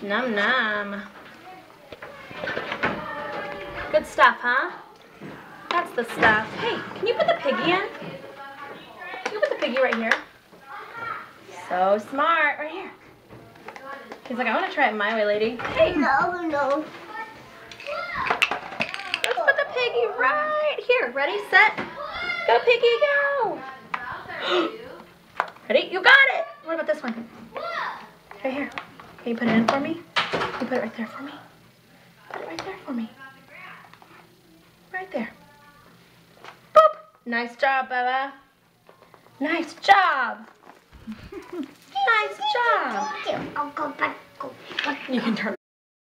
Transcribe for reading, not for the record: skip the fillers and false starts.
Num num. Good stuff, huh? That's the stuff. Hey, can you put the piggy in? Can you put the piggy right here? So smart. Right here. He's like, I want to try it my way, lady. Hey. No. Let's put the piggy right here. Ready, set, go, piggy, go. Ready? You got it. What about this one? Right here. Can you put it in for me? Can you put it right there for me? Put it right there for me. Right there. Boop. Nice job, Bella. Nice job. Nice job. I'll go back. You can turn